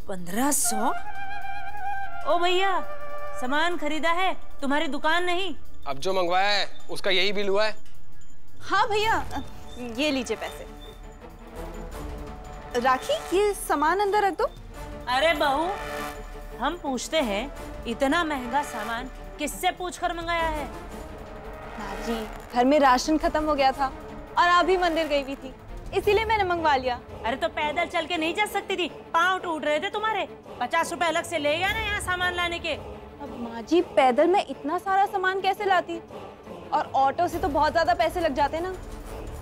1500? ओ भैया, सामान खरीदा है, तुम्हारी दुकान नहीं। अब जो मंगवाया है उसका यही बिल हुआ है। हाँ भैया, ये लीजिए पैसे। राखी, ये सामान अंदर रख दो। अरे बहू, हम पूछते हैं इतना महंगा सामान किससे पूछकर मंगाया है? जी, घर में राशन खत्म हो गया था और आप भी मंदिर गई हुई थी, इसीलिए मैंने मंगवा लिया। अरे तो पैदल चल के नहीं जा सकती थी? पाँव टूट रहे थे तुम्हारे। 50 रुपए अलग से ले गया ना यहाँ सामान लाने के। अब माँ जी, पैदल मैं इतना सारा सामान कैसे लाती, और ऑटो से तो बहुत ज्यादा पैसे लग जाते ना,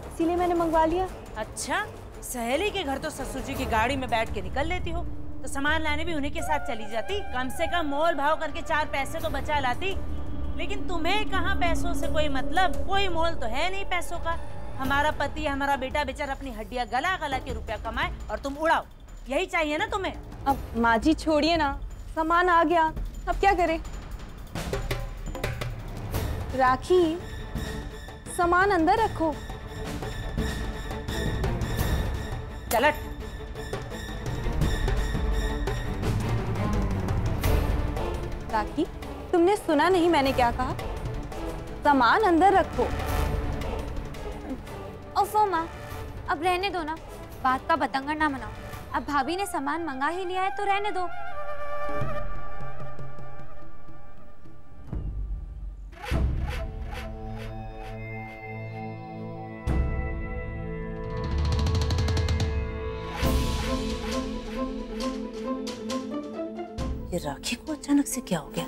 इसीलिए मैंने मंगवा लिया। अच्छा, सहेली के घर तो ससुर जी की गाड़ी में बैठ के निकल लेती हो, तो सामान लाने भी उन्हीं के साथ चली जाती। कम से कम मोल भाव करके 4 पैसे तो बचा लाती। लेकिन तुम्हें कहाँ पैसों से कोई मतलब, कोई मोल तो है नहीं पैसों का। हमारा पति, हमारा बेटा बेचारा अपनी हड्डियां गला गला के रुपया कमाए और तुम उड़ाओ, यही चाहिए ना तुम्हें? अब माँ जी छोड़िए ना, सामान आ गया, अब क्या करें? राखी, सामान अंदर रखो। चलट। राखी, तुमने सुना नहीं मैंने क्या कहा? सामान अंदर रखो। ओफो माँ, अब रहने दो ना, बात का बतंगड़ ना मनाओ। अब भाभी ने सामान मंगा ही लिया है तो रहने दो। ये राखी को अचानक से क्या हो गया?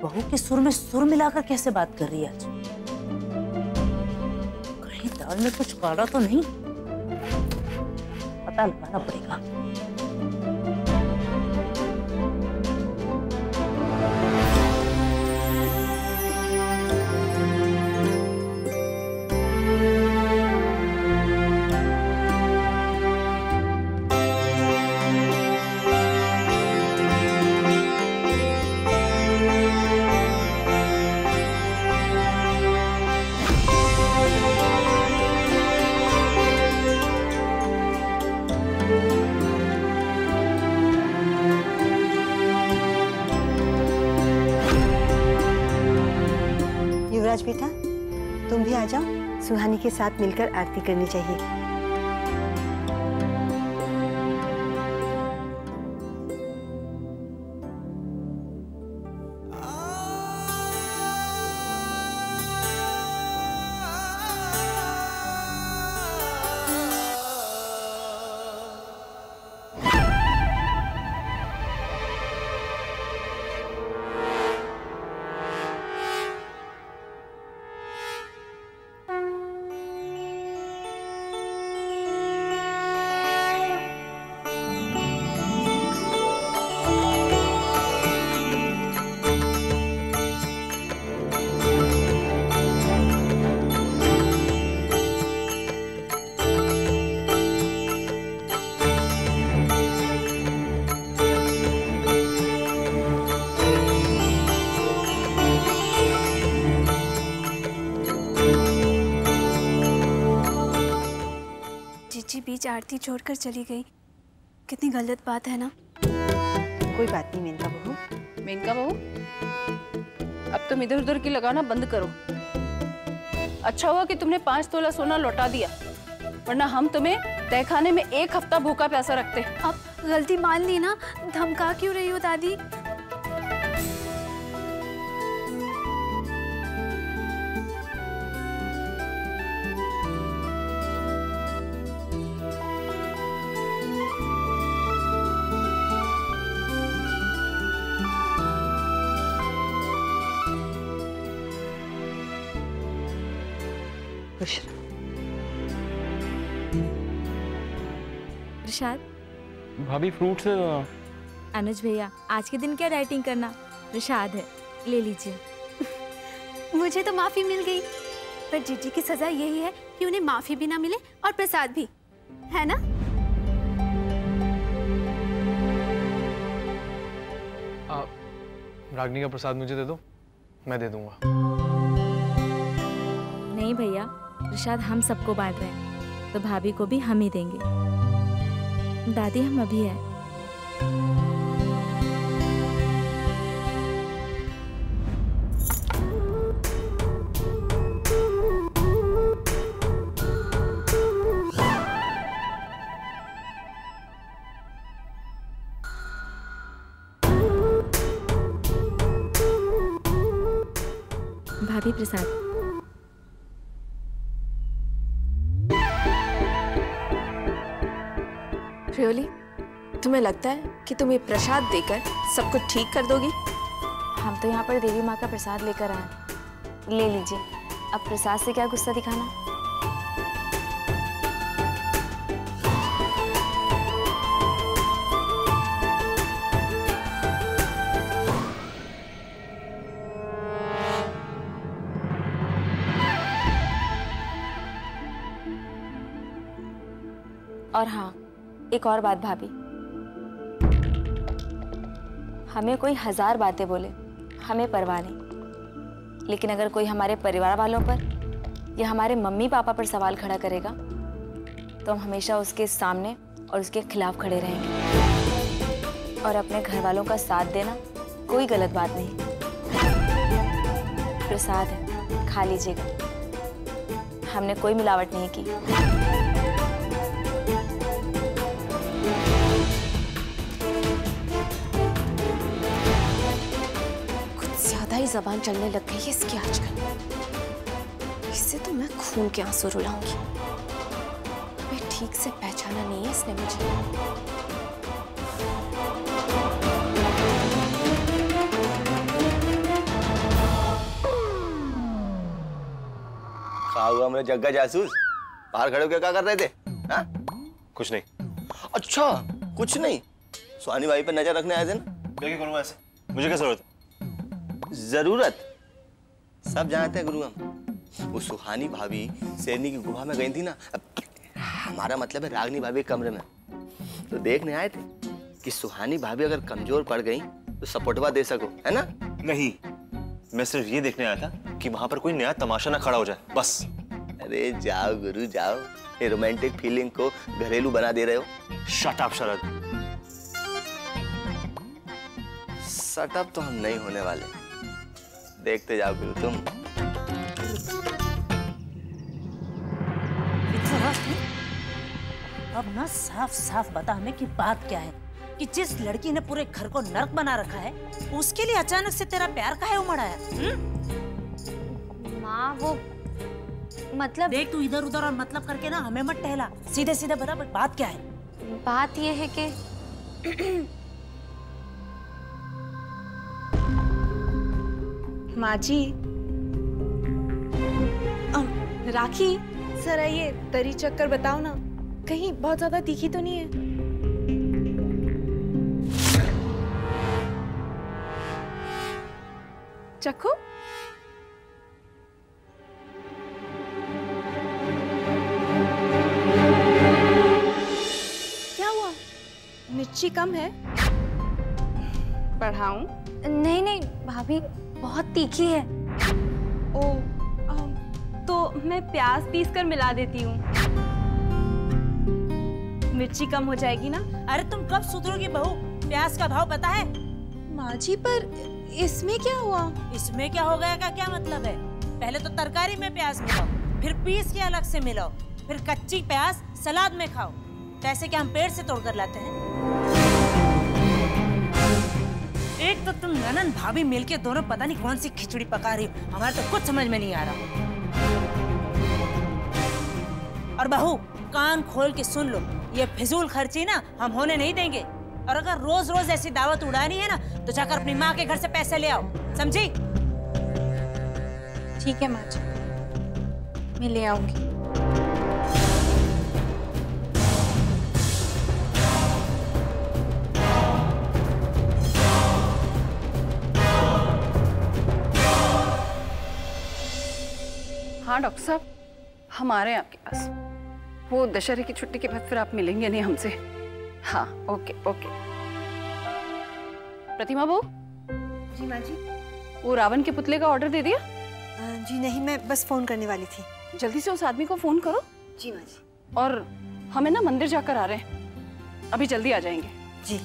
बहू के सुर में सुर मिलाकर कैसे बात कर रही है आज? कहीं दाल में कुछ काला तो नहीं? पता लगाना पड़ेगा। युवराज बेटा, तुम भी आ जाओ, सुहानी के साथ मिलकर आरती करनी चाहिए। बीच आरती छोड़कर चली गई, कितनी गलत बात है ना। कोई बात नहीं मेनका बहू। मेनका बहू, अब तुम इधर उधर की लगाना बंद करो। अच्छा हुआ कि तुमने 5 तोला सोना लौटा दिया, वरना हम तुम्हें तहखाने में 1 हफ्ता भूखा प्यासा रखते। अब गलती मान ली ना, धमका क्यों रही हो दादी? प्रसाद, भाभी फ्रूट से। अनुज भैया, आज के दिन क्या डाइटिंग करना, प्रसाद है, ले लीजिए। मुझे तो माफी मिल गई, पर जीजी की सजा यही है कि उन्हें माफी भी ना मिले और प्रसाद भी, है ना? रागनी का प्रसाद मुझे दे दो, मैं दे दूंगा। नहीं भैया, प्रसाद हम सबको बांट रहे हैं, तो भाभी को भी हम ही देंगे। दादी, हम अभी आए, भाभी प्रसाद। रियली? तुम्हें लगता है कि तुम ये प्रसाद देकर सब कुछ ठीक कर दोगी? हम तो यहाँ पर देवी माँ का प्रसाद लेकर आए। ले लीजिए। अब प्रसाद से क्या गुस्सा दिखाना। और हाँ, एक और बात भाभी, हमें कोई 1000 बातें बोले, हमें परवाह नहीं, लेकिन अगर कोई हमारे परिवार वालों पर या हमारे मम्मी पापा पर सवाल खड़ा करेगा तो हम हमेशा उसके सामने और उसके खिलाफ खड़े रहेंगे। और अपने घर वालों का साथ देना कोई गलत बात नहीं। प्रसाद है, खा लीजिएगा। हमने कोई मिलावट नहीं की। ही जबान चलने लग गई है इसकी आजकल। इससे तो मैं खून के आंसू रुलाऊंगी। मैं ठीक से पहचाना नहीं है इसने मुझे। खा हुआ मेरे जग्गा जासूस, बाहर खड़े होकर क्या कर रहे थे? हा? कुछ नहीं। अच्छा कुछ नहीं, सुहानी भाई पर नजर रखने आए थे ना? क्या करूँगा ऐसे? मुझे क्या जरूरत है? जरूरत सब जानते हैं गुरु हम। वो सुहानी भाभी शेरनी की गुफा में गई थी ना, हमारा मतलब है रागनी भाभी के कमरे में, तो देखने आए थे कि सुहानी भाभी अगर कमजोर पड़ गई तो सपोर्टवा दे सको, है ना? नहीं, मैं सिर्फ ये देखने आया था कि वहां पर कोई नया तमाशा ना खड़ा हो जाए, बस। अरे जाओ गुरु जाओ, ये रोमांटिक फीलिंग को घरेलू बना दे रहे हो। शट अप शरद। शट अप तो हम नहीं होने वाले, देखते जाओ गुरु तुम। अब ना साफ साफ बता हमें कि बात क्या है, कि जिस लड़की ने पूरे घर को नर्क बना रखा है उसके लिए अचानक से तेरा प्यार काहे उमड़ आया? माँ वो मतलब देख, तू इधर उधर और मतलब करके ना हमें मत टहला, सीधे सीधे बता बात क्या है। बात ये है कि माँ जी, राखी जरा ये तरी चक्कर बताओ ना, कहीं बहुत ज्यादा तीखी तो नहीं है? चखो। क्या हुआ, मिर्ची कम है? बढ़ाऊं? नहीं नहीं भाभी, बहुत तीखी है। ओ, तो मैं प्याज पीस कर मिला देती हूँ, मिर्ची कम हो जाएगी ना? अरे तुम कब सुधरोगी बहू? प्याज का भाव पता है? माँ जी पर इसमें क्या हुआ? इसमें क्या हो गया का क्या मतलब है? पहले तो तरकारी में प्याज मिलाओ, फिर पीस के अलग से मिलाओ, फिर कच्ची प्याज सलाद में खाओ। पैसे क्या हम पेड़ से तोड़कर लाते हैं? एक तो तुम ननन भाभी मिलके दोनों पता नहीं कौन सी खिचड़ी पका रही हो, हमारे तो कुछ समझ में नहीं आ रहा। और बहू कान खोल के सुन लो, ये फिजूल खर्ची ना हम होने नहीं देंगे। और अगर रोज रोज ऐसी दावत उड़ानी है ना तो जाकर अपनी माँ के घर से पैसे ले आओ, समझी? ठीक है माँ जी, मैं ले आऊंगी। हाँ डॉक्टर साहब, हम आ रहे हैं आपके पास। वो दशहरे की छुट्टी के बाद फिर आप मिलेंगे नहीं हमसे। हाँ ओके ओके। प्रतिमा बहू। जी माँ जी। वो रावण के पुतले का ऑर्डर दे दिया? जी नहीं, मैं बस फोन करने वाली थी। जल्दी से उस आदमी को फोन करो। जी माँ जी। और हमें ना मंदिर जाकर आ रहे हैं, अभी जल्दी आ जाएंगे। जी।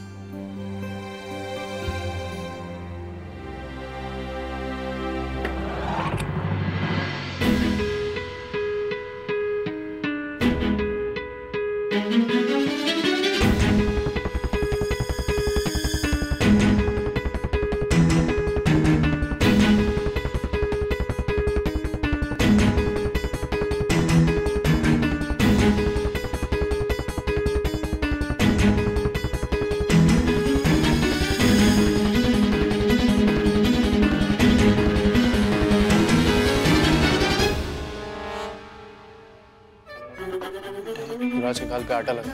युवराज के गाल पे आटा लगा,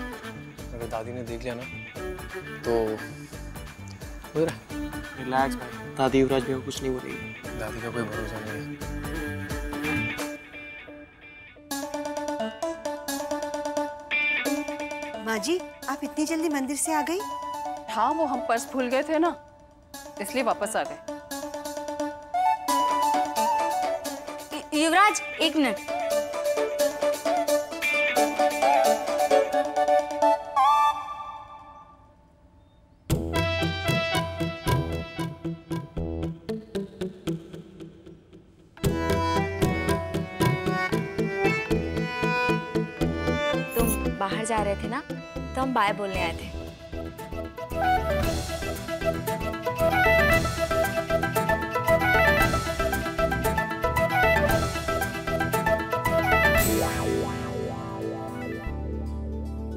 अगर दादी ने देख लिया ना तो रिलैक्स भाई, दादी युवराज भैया को कुछ नहीं बोलेगी। दादी का कोई भरोसा नहीं है। माँ जी, आप इतनी जल्दी मंदिर से आ गई? हाँ, वो हम पर्स भूल गए थे ना, इसलिए वापस आ गए। युवराज, एक मिनट। बाहर जा रहे थे ना, तो हम बाय बोलने आए थे।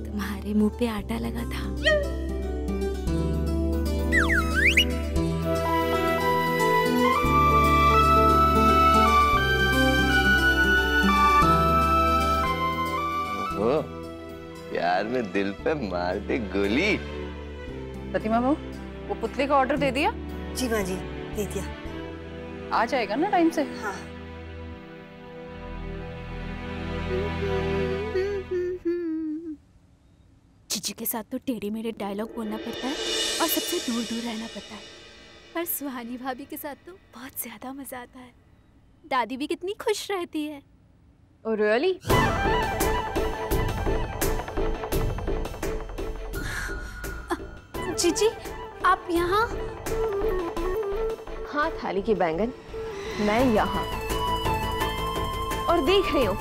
तुम्हारे मुंह पे आटा लगा था। प्यार में दिल पे मार दे गोली। प्रतिमा बहू, वो पुतले का ऑर्डर दे दिया? जी माँ जी, दे दिया। आ जाएगा ना टाइम से? हाँ। जीजू के साथ तो टेढ़े मेढ़े डायलॉग बोलना पड़ता है और सबसे दूर दूर रहना पड़ता है, पर सुहानी भाभी के साथ तो बहुत ज्यादा मजा आता है। दादी भी कितनी खुश रहती है। Oh, really? जीजी, आप यहाँ? हाँ थाली की बैंगन, मैं यहाँ। और देख रही हूँ,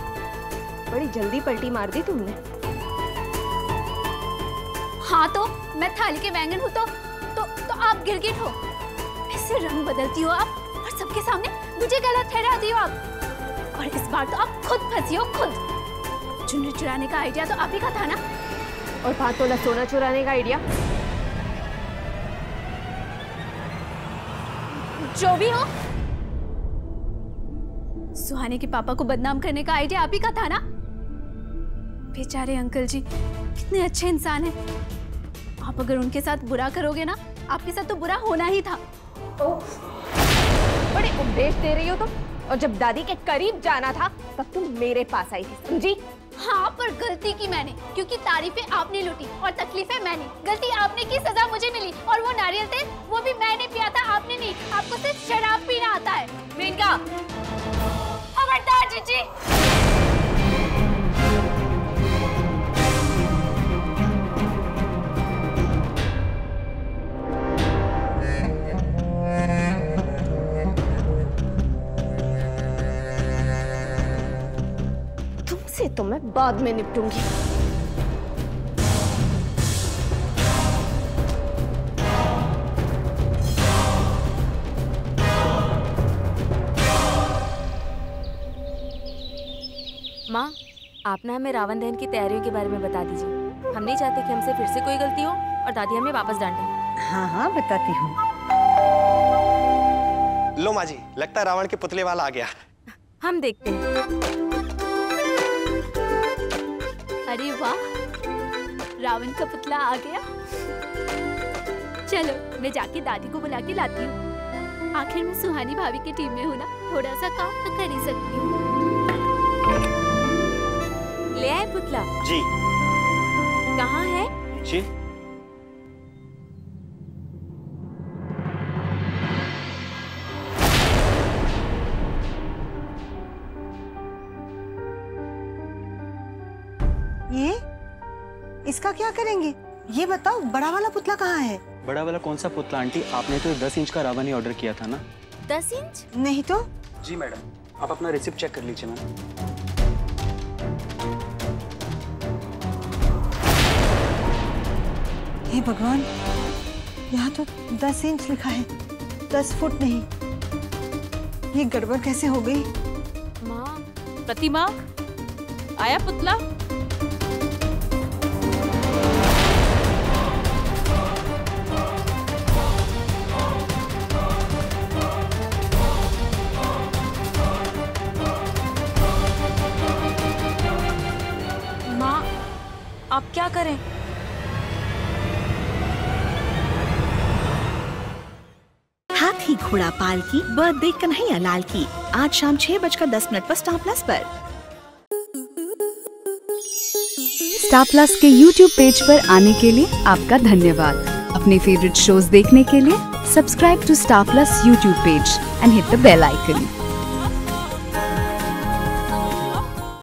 बड़ी जल्दी पलटी मार दी तुमने। हाँ तो मैं थाली के बैंगन हूँ तो आप गिरगिट हो। ऐसे रंग बदलती हो आप और सबके सामने मुझे गलत ठहराती हो आप। और इस बार तो आप खुद फंसी हो, खुद। चुनरी चुराने का आइडिया तो आप ही का था ना? और 5 तोला सोना चुराने का आइडिया? जो भी हो, सुहाने के पापा को बदनाम करने का आइडिया आप ही का था ना? बेचारे अंकल जी कितने अच्छे इंसान हैं। आप अगर उनके साथ बुरा करोगे ना, आपके साथ तो बुरा होना ही था। बड़े उपदेश दे रही हो तुम। और जब दादी के करीब जाना था तब तुम मेरे पास आई थी, समझी? हाँ, पर गलती की मैंने, क्योंकि तारीफें आपने लूटी और तकलीफें मैंने। गलती आपने की, सजा मुझे मिली। और वो नारियल तेल वो भी मैंने पिया था, आपने नहीं। आपको सिर्फ शराब पीना आता है। मेनका, खबरदार जीजी। तुमसे तो मैं बाद में निपटूंगी। माँ, आप ना हमें रावण दहन की तैयारियों के बारे में बता दीजिए। हम नहीं चाहते कि हमसे फिर से कोई गलती हो और दादी हमें वापस डांटे। हाँ हाँ, बताती हूँ। लो माँ जी, लगता है रावण के पुतले वाला आ गया। हम देखते हैं। अरे वाह, रावण का पुतला आ गया। चलो मैं जाके दादी को बुला के लाती हूँ। आखिर मैं सुहानी भाभी की टीम में हूँ ना, थोड़ा सा काम तो कर ही सकती हूँ। ले आए पुतला? जी। कहाँ है? जी। ये इसका क्या करेंगे? ये बताओ, बड़ा वाला पुतला कहाँ है? बड़ा वाला कौन सा पुतला आंटी? आपने तो 10 इंच का रावण ही ऑर्डर किया था ना? 10 इंच? नहीं तो? जी मैडम, आप अपना रिसिप्ट चेक कर लीजिए मैम। हे भगवान, यहाँ तो 10 इंच लिखा है, 10 फुट नहीं। ये गड़बड़ कैसे हो गई? माँ, प्रतिमा, आया पुतला? माँ, आप क्या करें? हाथी घोड़ा पाल की बर्थडे कन्हैया लाल की आज शाम 6:10 पर स्टार प्लस पर। स्टार प्लस के YouTube पेज पर आने के लिए आपका धन्यवाद। अपने फेवरेट शोज देखने के लिए subscribe to Star Plus YouTube page and hit the bell icon.